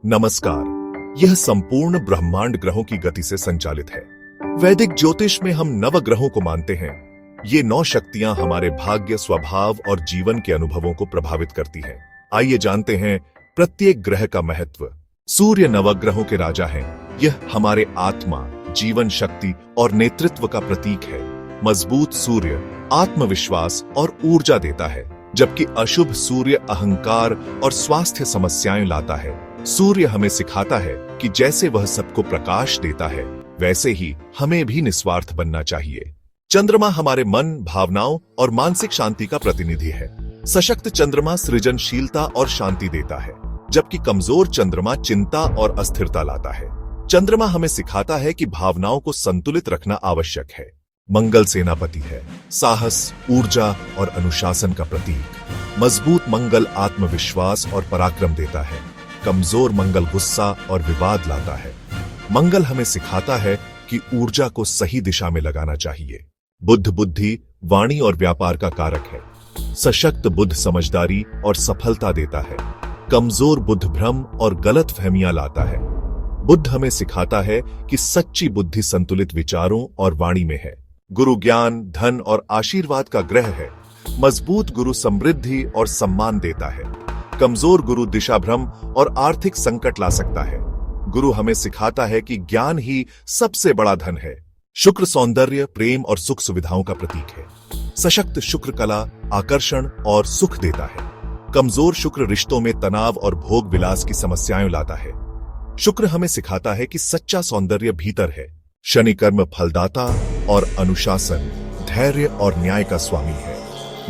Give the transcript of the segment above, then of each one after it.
नमस्कार। यह संपूर्ण ब्रह्मांड ग्रहों की गति से संचालित है। वैदिक ज्योतिष में हम नवग्रहों को मानते हैं। ये 9 शक्तियां हमारे भाग्य, स्वभाव और जीवन के अनुभवों को प्रभावित करती हैं। आइए जानते हैं प्रत्येक ग्रह का महत्व। सूर्य नवग्रहों के राजा हैं। यह हमारे आत्मा, जीवन शक्ति और नेतृत्व का प्रतीक है। मजबूत सूर्य आत्मविश्वास और ऊर्जा देता है, जबकि अशुभ सूर्य अहंकार और स्वास्थ्य समस्याएं लाता है। सूर्य हमें सिखाता है कि जैसे वह सबको प्रकाश देता है, वैसे ही हमें भी निस्वार्थ बनना चाहिए। चंद्रमा हमारे मन, भावनाओं और मानसिक शांति का प्रतिनिधि है। सशक्त चंद्रमा सृजनशीलता और शांति देता है, जबकि कमजोर चंद्रमा चिंता और अस्थिरता लाता है। चंद्रमा हमें सिखाता है कि भावनाओं को संतुलित रखना आवश्यक है। मंगल सेनापति है, साहस, ऊर्जा और अनुशासन का प्रतीक। मजबूत मंगल आत्मविश्वास और पराक्रम देता है। कमजोर मंगल गुस्सा और विवाद लाता है। मंगल हमें सिखाता है कि ऊर्जा को सही दिशा में लगाना चाहिए। बुध बुद्धि, वाणी और व्यापार का कारक है। सशक्त बुध समझदारी और सफलता देता है। कमजोर बुध भ्रम और गलत फहमियां लाता है। बुध हमें सिखाता है कि सच्ची बुद्धि संतुलित विचारों और वाणी में है। गुरु ज्ञान, धन और आशीर्वाद का ग्रह है। मजबूत गुरु समृद्धि और सम्मान देता है। कमजोर गुरु दिशा भ्रम और आर्थिक संकट ला सकता है। गुरु हमें सिखाता है कि ज्ञान ही सबसे बड़ा धन है। शुक्र सौंदर्य, प्रेम और सुख सुविधाओं का प्रतीक है। सशक्त शुक्र कला, आकर्षण और सुख देता है। कमजोर शुक्र रिश्तों में तनाव और भोग विलास की समस्याएं लाता है। शुक्र हमें सिखाता है कि सच्चा सौंदर्य भीतर है। शनि कर्म फलदाता और अनुशासन, धैर्य और न्याय का स्वामी है।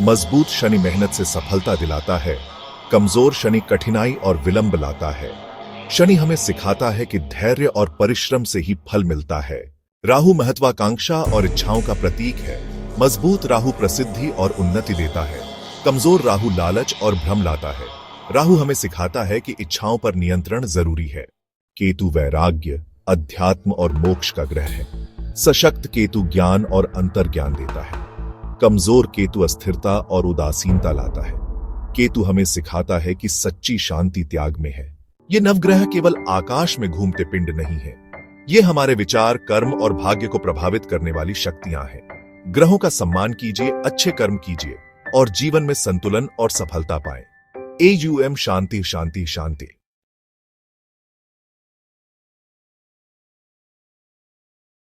मजबूत शनि मेहनत से सफलता दिलाता है। कमजोर शनि कठिनाई और विलंब लाता है। शनि हमें सिखाता है कि धैर्य और परिश्रम से ही फल मिलता है। राहु महत्वाकांक्षा और इच्छाओं का प्रतीक है। मजबूत राहु प्रसिद्धि और उन्नति देता है। कमजोर राहु लालच और भ्रम लाता है। राहु हमें सिखाता है कि इच्छाओं पर नियंत्रण जरूरी है। केतु वैराग्य, अध्यात्म और मोक्ष का ग्रह है। सशक्त केतु ज्ञान और अंतर्ज्ञान देता है। कमजोर केतु अस्थिरता और उदासीनता लाता है। केतु हमें सिखाता है कि सच्ची शांति त्याग में है। ये नवग्रह केवल आकाश में घूमते पिंड नहीं है। ये हमारे विचार, कर्म और भाग्य को प्रभावित करने वाली शक्तियां हैं। ग्रहों का सम्मान कीजिए, अच्छे कर्म कीजिए और जीवन में संतुलन और सफलता पाएं। AUM शांति शांति शांति।